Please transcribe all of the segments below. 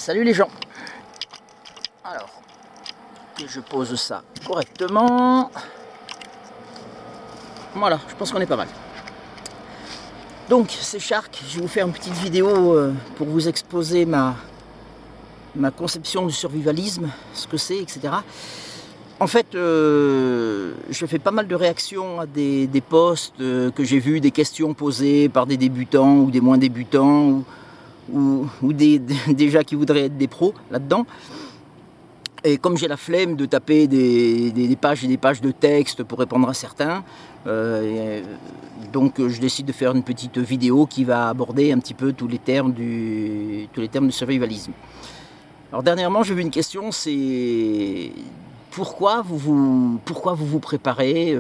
Salut les gens. Alors, que je pose ça correctement. Voilà, je pense qu'on est pas mal. Donc, c'est Shark. Je vais vous faire une petite vidéo pour vous exposer ma conception du survivalisme, ce que c'est, etc. En fait, je fais pas mal de réactions à des posts que j'ai vus, des questions posées par des débutants ou des moins débutants ou déjà qui voudraient être des pros là-dedans. Et comme j'ai la flemme de taper des pages et des pages de texte pour répondre à certains, donc je décide de faire une petite vidéo qui va aborder un petit peu tous les termes du survivalisme. Alors dernièrement, j'ai vu une question, c'est pourquoi vous vous préparez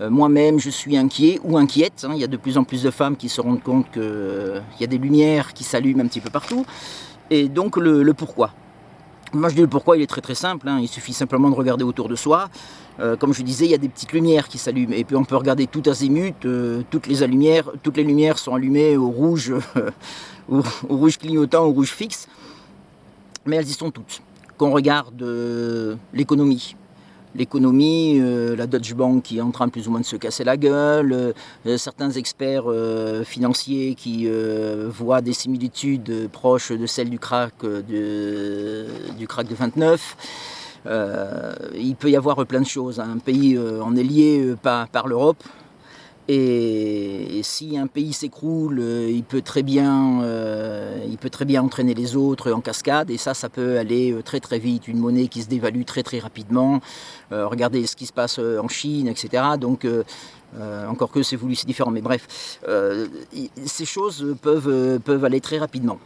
moi-même, je suis inquiet ou inquiète. Il y a de plus en plus de femmes qui se rendent compte qu'il y a des lumières qui s'allument un petit peu partout. Et donc le pourquoi. Moi je dis le pourquoi, il est très simple, il suffit simplement de regarder autour de soi. Comme je disais, il y a des petites lumières qui s'allument et puis on peut regarder tout azimut, toutes les lumières sont allumées au rouge, au rouge clignotant, au rouge fixe, mais elles y sont toutes. Qu'on regarde l'économie, la Deutsche Bank qui est en train plus ou moins de se casser la gueule, certains experts financiers qui voient des similitudes proches de celles du crack de 29. Il peut y avoir plein de choses. Un pays en est lié par l'Europe. Et si un pays s'écroule, il peut très bien entraîner les autres en cascade, et ça peut aller très vite. Une monnaie qui se dévalue très rapidement. Regardez ce qui se passe en Chine, etc. Donc, encore que c'est voulu, c'est différent, mais bref, ces choses peuvent aller très rapidement.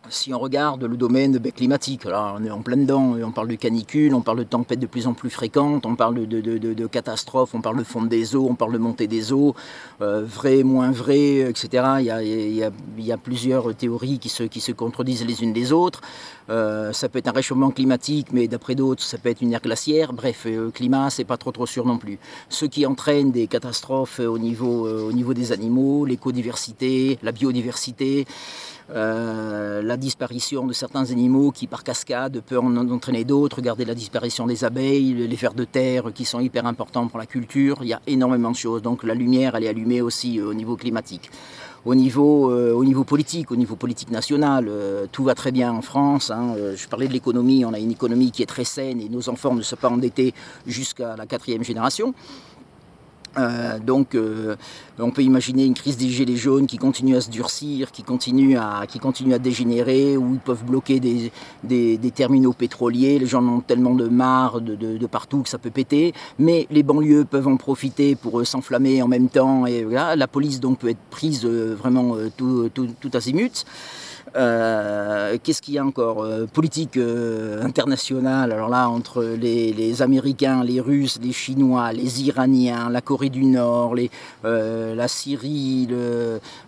Si on regarde le domaine climatique, là on est en plein dedans, on parle de canicule, on parle de tempêtes de plus en plus fréquentes, on parle de catastrophes, on parle de fonte des eaux, on parle de montée des eaux, vrai, moins vrai, etc. Il y a plusieurs théories qui se contredisent les unes les autres. Ça peut être un réchauffement climatique, mais d'après d'autres, ça peut être une ère glaciaire. Bref, climat, c'est pas trop sûr non plus. Ce qui entraîne des catastrophes au niveau des animaux, l'écodiversité, la biodiversité, la disparition de certains animaux qui par cascade peut en entraîner d'autres. Regardez la disparition des abeilles, les vers de terre qui sont hyper importants pour la culture. Il y a énormément de choses. Donc la lumière, elle est allumée aussi au niveau climatique. Au niveau politique national, tout va très bien en France. Je parlais de l'économie, on a une économie qui est très saine et nos enfants ne sont pas endettés jusqu'à la 4e génération. Donc on peut imaginer une crise des gilets jaunes qui continue à se durcir, qui continue à dégénérer, où ils peuvent bloquer des terminaux pétroliers. Les gens en ont tellement de marre de partout que ça peut péter, mais les banlieues peuvent en profiter pour s'enflammer en même temps, et voilà, la police donc peut être prise vraiment tout azimut. Qu'est-ce qu'il y a encore? Politique internationale, alors là, entre les Américains, les Russes, les Chinois, les Iraniens, la Corée du Nord, la Syrie,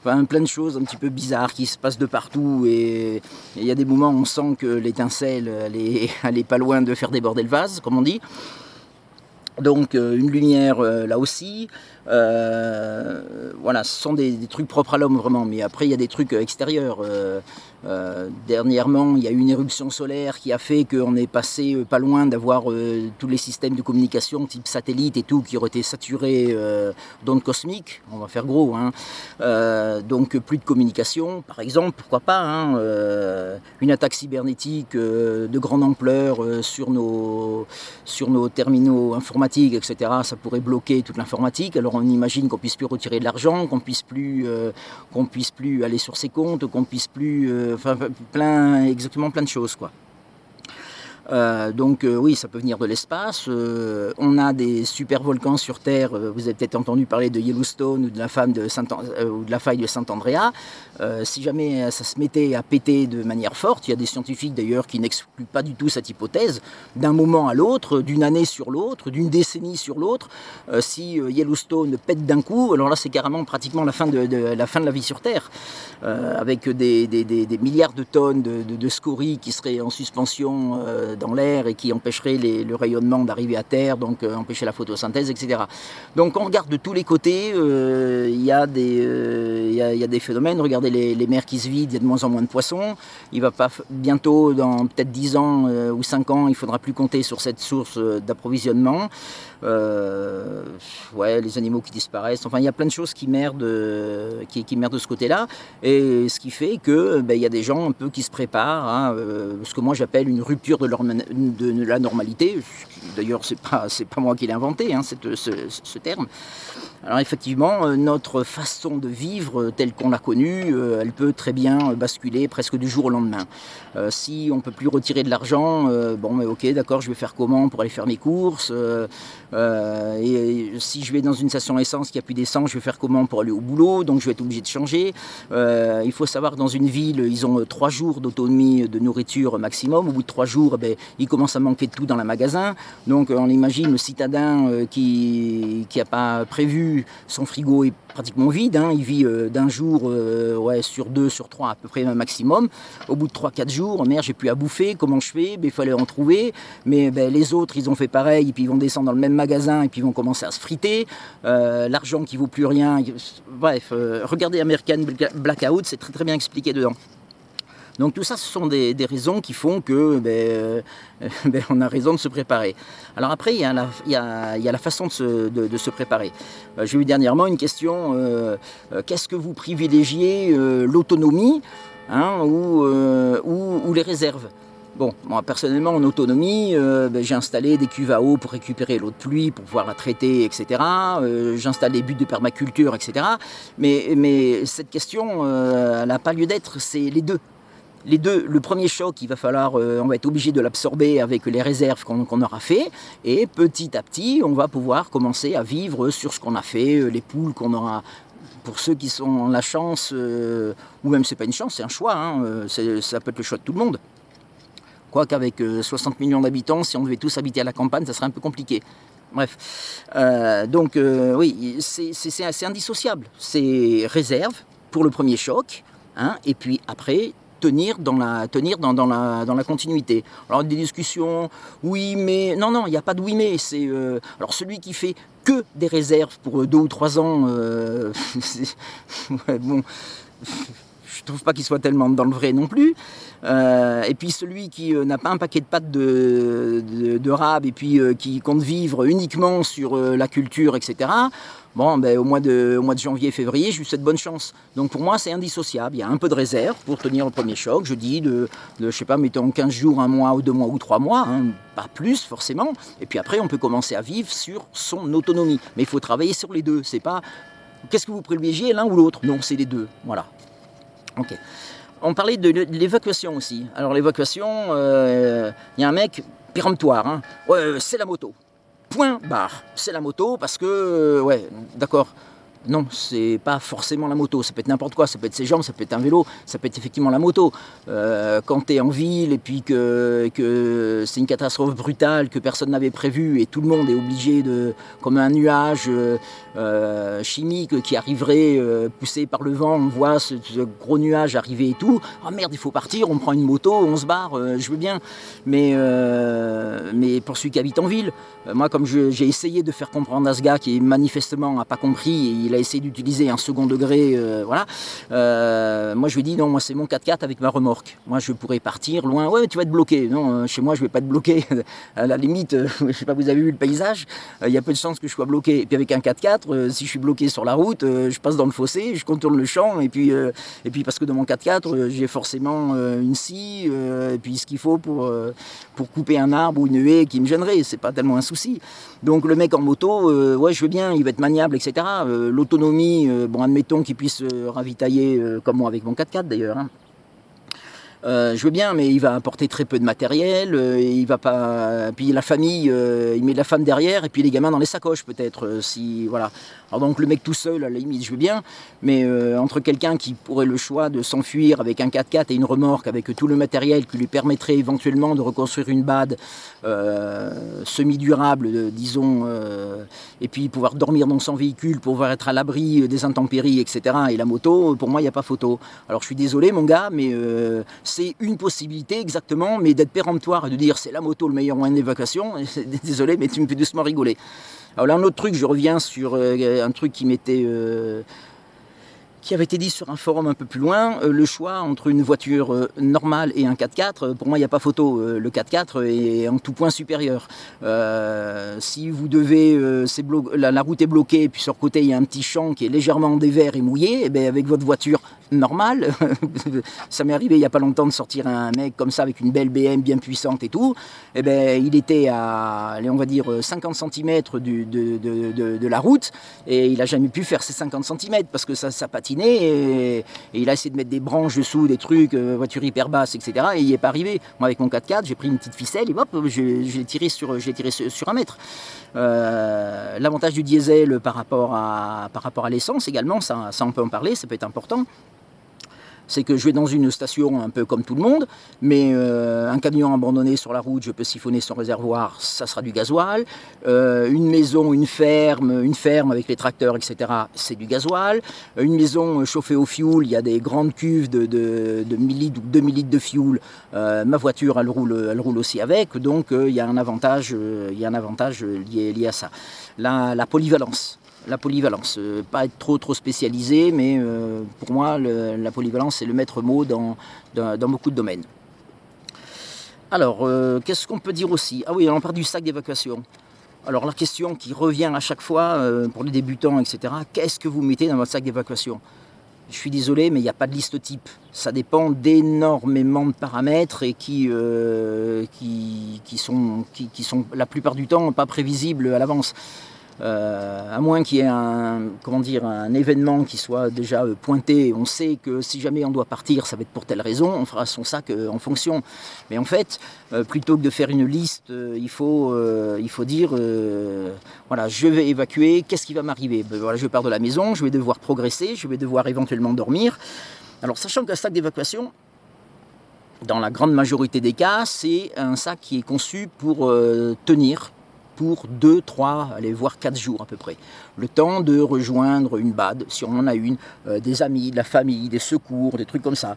enfin, plein de choses un petit peu bizarres qui se passent de partout, et il y a des moments où on sent que l'étincelle, elle est pas loin de faire déborder le vase, comme on dit. Donc une lumière là aussi, voilà, ce sont des trucs propres à l'homme vraiment, mais après il y a des trucs extérieurs. Dernièrement, il y a eu une éruption solaire qui a fait qu'on est passé pas loin d'avoir tous les systèmes de communication type satellite et tout qui auraient été saturés d'ondes cosmiques, on va faire gros, donc plus de communication par exemple, pourquoi pas, une attaque cybernétique de grande ampleur sur nos terminaux informatiques, etc. Ça pourrait bloquer toute l'informatique. Alors on imagine qu'on puisse plus retirer de l'argent, qu'on puisse plus aller sur ses comptes, qu'on puisse plus enfin exactement plein de choses, quoi. Donc oui, ça peut venir de l'espace. On a des super volcans sur Terre. Vous avez peut-être entendu parler de Yellowstone ou de la faille de Saint-Andréas. Si jamais ça se mettait à péter de manière forte, il y a des scientifiques d'ailleurs qui n'excluent pas du tout cette hypothèse, d'un moment à l'autre, d'une année sur l'autre, d'une décennie sur l'autre, si Yellowstone pète d'un coup, alors là c'est carrément pratiquement la fin de la vie sur Terre, avec des milliards de tonnes de scories qui seraient en suspension dans l'air et qui empêcherait le rayonnement d'arriver à terre, donc empêcher la photosynthèse, etc. Donc on regarde de tous les côtés, il y a des phénomènes. Regardez les mers qui se vident, il y a de moins en moins de poissons. Il va pas bientôt, dans peut-être 10 ans ou 5 ans, il faudra plus compter sur cette source d'approvisionnement. Ouais, les animaux qui disparaissent, enfin il y a plein de choses qui merdent de ce côté-là, et ce qui fait que il y a des gens un peu qui se préparent à ce que moi j'appelle une rupture de la normalité. D'ailleurs c'est pas moi qui l'ai inventé, hein, ce terme. Alors effectivement, notre façon de vivre telle qu'on l'a connue, elle peut très bien basculer presque du jour au lendemain. Si on ne peut plus retirer de l'argent, bon mais ok, d'accord, je vais faire comment pour aller faire mes courses, et si je vais dans une station essence qui n'a plus d'essence, je vais faire comment pour aller au boulot, donc je vais être obligé de changer. Il faut savoir que dans une ville, ils ont 3 jours d'autonomie de nourriture maximum. Au bout de 3 jours, il commence à manquer de tout dans le magasin. Donc on imagine le citadin qui n'a pas prévu, son frigo est pratiquement vide, hein. Il vit d'un jour sur 2, sur 3 à peu près un maximum. Au bout de 3-4 jours, merde, j'ai plus à bouffer, comment je fais? Il fallait en trouver, mais les autres ils ont fait pareil, et puis ils vont descendre dans le même magasin et puis ils vont commencer à se friter, l'argent qui vaut plus rien, bref, regardez American Blackout, c'est très très bien expliqué dedans. Donc tout ça, ce sont des raisons qui font que on a raison de se préparer. Alors après, il y a la façon de se préparer. J'ai eu dernièrement une question, qu'est-ce que vous privilégiez, l'autonomie, hein, ou les réserves? Bon, moi personnellement en autonomie, j'ai installé des cuves à eau pour récupérer l'eau de pluie, pour pouvoir la traiter, etc. J'installe des buts de permaculture, etc. Mais cette question, elle n'a pas lieu d'être, c'est les deux. Les deux, le premier choc, on va être obligé de l'absorber avec les réserves qu'on aura fait, et petit à petit, on va pouvoir commencer à vivre sur ce qu'on a fait, les poules qu'on aura. Pour ceux qui ont la chance, ou même c'est pas une chance, c'est un choix, hein, ça peut être le choix de tout le monde. Quoiqu'avec 60 millions d'habitants, si on devait tous habiter à la campagne, ça serait un peu compliqué. Bref, oui, c'est indissociable. C'est réserve pour le premier choc, hein, et puis après tenir dans la continuité. Alors des discussions, oui mais, non, il n'y a pas de oui mais, c'est alors celui qui fait que des réserves pour 2 ou 3 ans, ouais, bon, je trouve pas qu'il soit tellement dans le vrai non plus. Et puis celui qui n'a pas un paquet de pâtes de rab, et puis qui compte vivre uniquement sur la culture, etc. Bon, au mois de janvier, février, je lui souhaite bonne chance. Donc pour moi, c'est indissociable. Il y a un peu de réserve pour tenir le premier choc. Je dis je sais pas, mettons 15 jours, 1 mois, ou 2 mois, ou 3 mois, hein, pas plus forcément. Et puis après, on peut commencer à vivre sur son autonomie. Mais il faut travailler sur les deux. C'est pas, qu'est-ce que vous privilégiez, l'un ou l'autre? Non, c'est les deux. Voilà. Ok. On parlait de l'évacuation aussi. Alors l'évacuation, il y a un mec péremptoire, hein. Ouais, c'est la moto. Point barre. C'est la moto parce que, ouais, d'accord. Non, c'est pas forcément la moto, ça peut être n'importe quoi, ça peut être ses jambes, ça peut être un vélo, ça peut être effectivement la moto. Quand tu es en ville et puis que c'est une catastrophe brutale que personne n'avait prévue et tout le monde est obligé comme un nuage chimique qui arriverait poussé par le vent, on voit ce gros nuage arriver et tout, ah merde il faut partir, on prend une moto, on se barre, je veux bien, mais pour celui qui habite en ville, moi comme j'ai essayé de faire comprendre à ce gars qui manifestement n'a pas compris, et il a essayé d'utiliser un second degré, voilà. Moi je lui ai dit non, moi c'est mon 4x4 avec ma remorque. Moi je pourrais partir loin. Ouais, tu vas être bloqué. Non, chez moi je vais pas être bloqué. À la limite, je sais pas, vous avez vu le paysage, il y a peu de chances que je sois bloqué. Et puis avec un 4x4, si je suis bloqué sur la route, je passe dans le fossé, je contourne le champ, et puis parce que dans mon 4x4, j'ai forcément une scie, et puis ce qu'il faut pour couper un arbre ou une haie qui me gênerait. C'est pas tellement un souci. Donc le mec en moto, ouais, je veux bien, il va être maniable, etc. L'autonomie, bon, admettons qu'il puisse ravitailler comme moi avec mon 4x4 d'ailleurs. Hein. Je veux bien, mais il va apporter très peu de matériel, il va pas. Puis la famille, il met de la femme derrière, et puis les gamins dans les sacoches peut-être, si voilà. Alors donc le mec tout seul, à la limite, je veux bien, mais entre quelqu'un qui aurait le choix de s'enfuir avec un 4x4 et une remorque avec tout le matériel qui lui permettrait éventuellement de reconstruire une bad semi-durable, disons, et puis pouvoir dormir dans son véhicule, pouvoir être à l'abri des intempéries, etc. Et la moto, pour moi, il n'y a pas photo. Alors je suis désolé, mon gars, mais c'est une possibilité exactement, mais d'être péremptoire et de dire c'est la moto le meilleur moyen d'évacuation, désolé, mais tu me fais doucement rigoler. Alors là, un autre truc, je reviens sur un truc qui avait été dit sur un forum un peu plus loin, le choix entre une voiture normale et un 4x4, pour moi il n'y a pas photo, le 4x4 est en tout point supérieur. Si vous devez, la route est bloquée, puis sur le côté il y a un petit champ qui est légèrement dévers et mouillé, et bien avec votre voiture normale, ça m'est arrivé il n'y a pas longtemps de sortir un mec comme ça avec une belle BM bien puissante et tout, et ben il était à, on va dire, 50 cm de la route, et il n'a jamais pu faire ses 50 cm parce que ça patinait. Et il a essayé de mettre des branches dessous, des trucs, voiture hyper basse, etc. Et il n'y est pas arrivé. Moi, avec mon 4x4, j'ai pris une petite ficelle et hop, je l'ai tiré sur 1 mètre. L'avantage du diesel par rapport à l'essence également, ça on peut en parler, ça peut être important. C'est que je vais dans une station un peu comme tout le monde, mais un camion abandonné sur la route, je peux siphonner son réservoir, ça sera du gasoil. Une maison, une ferme avec les tracteurs, etc., c'est du gasoil. Une maison chauffée au fioul, il y a des grandes cuves de 1000 litres ou 2000 litres de fioul. Ma voiture, elle roule aussi avec, donc il y a un avantage, lié à ça. La polyvalence. La polyvalence, pas être trop spécialisé, mais pour moi, la polyvalence, c'est le maître mot dans beaucoup de domaines. Alors, qu'est-ce qu'on peut dire aussi? Ah oui, on parle du sac d'évacuation. Alors, la question qui revient à chaque fois, pour les débutants, etc., qu'est-ce que vous mettez dans votre sac d'évacuation? Je suis désolé, mais il n'y a pas de liste type. Ça dépend d'énormément de paramètres et qui sont la plupart du temps pas prévisibles à l'avance. À moins qu'il y ait un événement qui soit déjà pointé, on sait que si jamais on doit partir, ça va être pour telle raison, on fera son sac en fonction. Mais en fait, plutôt que de faire une liste, il faut dire, voilà, je vais évacuer, qu'est-ce qui va m'arriver? Voilà, je pars de la maison, je vais devoir progresser, je vais devoir éventuellement dormir. Alors, sachant qu'un sac d'évacuation, dans la grande majorité des cas, c'est un sac qui est conçu pour tenir pour 2, 3, allez, voire 4 jours à peu près. Le temps de rejoindre une BAD, si on en a une, des amis, de la famille, des secours, des trucs comme ça.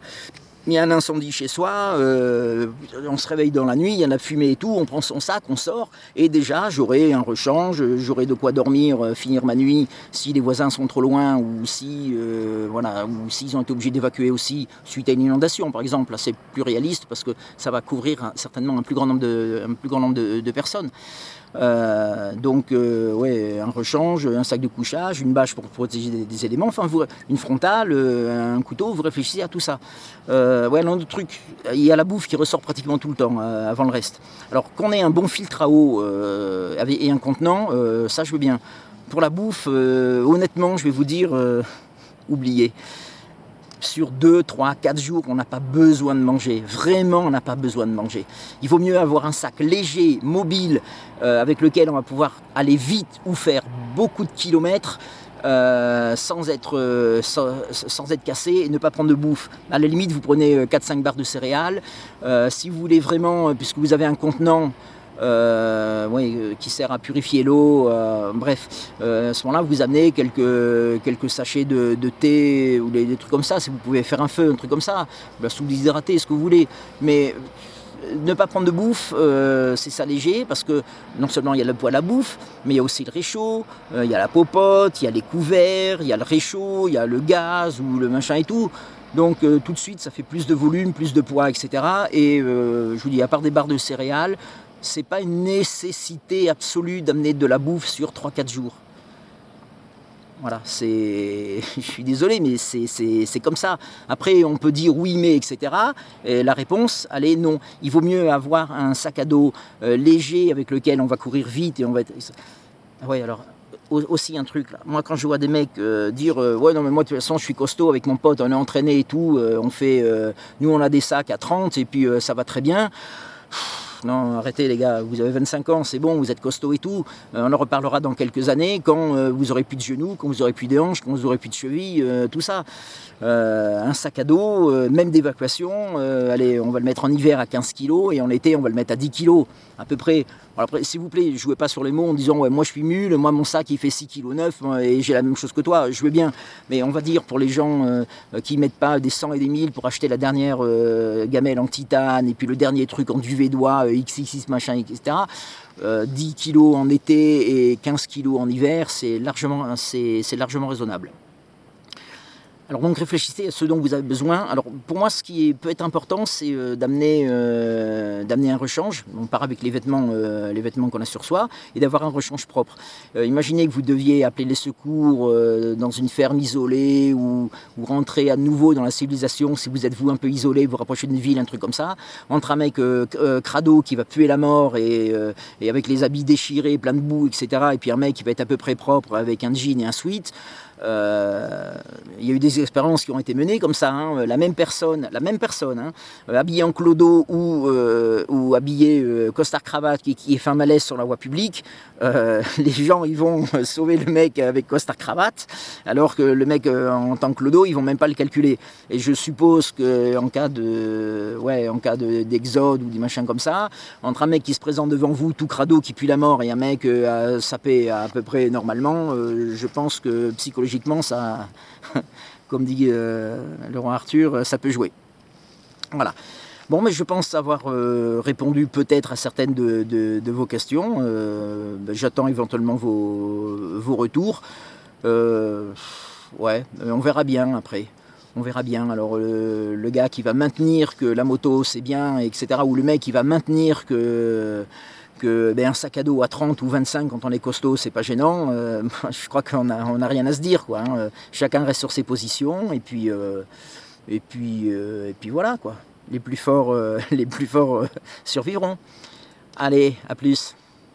Il y a un incendie chez soi, on se réveille dans la nuit, il y a de la fumée et tout, on prend son sac, on sort, et déjà j'aurai un rechange, j'aurai de quoi dormir, finir ma nuit, si les voisins sont trop loin, ou si ou s'ils ont été obligés d'évacuer aussi suite à une inondation, par exemple. Là c'est plus réaliste parce que ça va couvrir certainement un plus grand nombre de personnes. Ouais, un rechange, un sac de couchage, une bâche pour protéger des éléments, enfin une frontale, un couteau, vous réfléchissez à tout ça. Ouais, un autre truc, il y a la bouffe qui ressort pratiquement tout le temps avant le reste. Alors qu'on ait un bon filtre à eau et un contenant, ça je veux bien. Pour la bouffe, honnêtement, je vais vous dire, oubliez. Sur 2, 3, 4 jours, on n'a pas besoin de manger. Vraiment, on n'a pas besoin de manger. Il vaut mieux avoir un sac léger, mobile, avec lequel on va pouvoir aller vite ou faire beaucoup de kilomètres sans être cassé et ne pas prendre de bouffe. À la limite, vous prenez 4-5 barres de céréales. Si vous voulez vraiment, puisque vous avez un contenant, qui sert à purifier l'eau, bref, à ce moment-là vous amenez quelques sachets de thé ou des trucs comme ça, si vous pouvez faire un feu, un truc comme ça, sous déshydraté, ce que vous voulez, mais ne pas prendre de bouffe, c'est ça léger, parce que non seulement il y a le poêle à bouffe, mais il y a aussi le réchaud, il y a la popote, il y a les couverts, il y a le réchaud, il y a le gaz ou le machin et tout. Donc tout de suite ça fait plus de volume, plus de poids, etc. Et je vous dis, à part des barres de céréales, c'est pas une nécessité absolue d'amener de la bouffe sur 3-4 jours. Voilà, je suis désolé, mais c'est comme ça. Après, on peut dire oui, mais, etc. Et la réponse, elle est non. Il vaut mieux avoir un sac à dos léger avec lequel on va courir vite et on va être... Ouais, alors, aussi un truc là. Moi, quand je vois des mecs dire ouais, non, mais moi, de toute façon, je suis costaud avec mon pote, on est entraîné et tout, nous, on a des sacs à 30 et puis ça va très bien. non, arrêtez les gars, vous avez 25 ans, c'est bon, vous êtes costaud et tout, on en reparlera dans quelques années, quand vous aurez plus de genoux, quand vous aurez plus de hanches, quand vous aurez plus de chevilles, tout ça. Un sac à dos, même d'évacuation, allez, on va le mettre en hiver à 15 kg et en été on va le mettre à 10 kg à peu près. Alors après, s'il vous plaît, ne jouez pas sur les mots en disant ouais, moi je suis mule, moi mon sac il fait 6,9 kg et j'ai la même chose que toi, je veux bien. Mais on va dire pour les gens qui ne mettent pas des 100 et des 1000 pour acheter la dernière gamelle en titane et puis le dernier truc en duvet d'oie, XXX machin, etc. 10 kg en été et 15 kg en hiver, c'est largement raisonnable. Alors donc réfléchissez à ce dont vous avez besoin. Alors pour moi ce qui peut être important c'est d'amener un rechange. On part avec les vêtements qu'on a sur soi et d'avoir un rechange propre. Imaginez que vous deviez appeler les secours dans une ferme isolée ou rentrer à nouveau dans la civilisation si vous êtes vous un peu isolé, vous rapprochez d'une ville, un truc comme ça. Entre un mec crado qui va puer la mort et avec les habits déchirés, plein de boue, etc. Et puis un mec qui va être à peu près propre avec un jean et un sweat. Il y a eu des expériences qui ont été menées comme ça, hein, la même personne hein, habillée en clodo ou habillée costard-cravate qui fait un malaise sur la voie publique, les gens ils vont sauver le mec avec costard-cravate alors que le mec en tant que clodo ils vont même pas le calculer. Et je suppose qu'en cas d'exode ou des machins comme ça, entre un mec qui se présente devant vous tout crado qui pue la mort et un mec sapé à peu près normalement, je pense que psychologiquement ça, comme dit le roi Arthur, ça peut jouer. Voilà. Bon, mais je pense avoir répondu peut-être à certaines de vos questions. J'attends éventuellement vos retours. Ouais, on verra bien après. On verra bien. Alors le gars qui va maintenir que la moto c'est bien, etc. Ou le mec qui va maintenir que un sac à dos à 30 ou 25 quand on est costaud c'est pas gênant, je crois qu'on a rien à se dire quoi, hein. Chacun reste sur ses positions et puis voilà quoi, les plus forts survivront. Allez, à plus.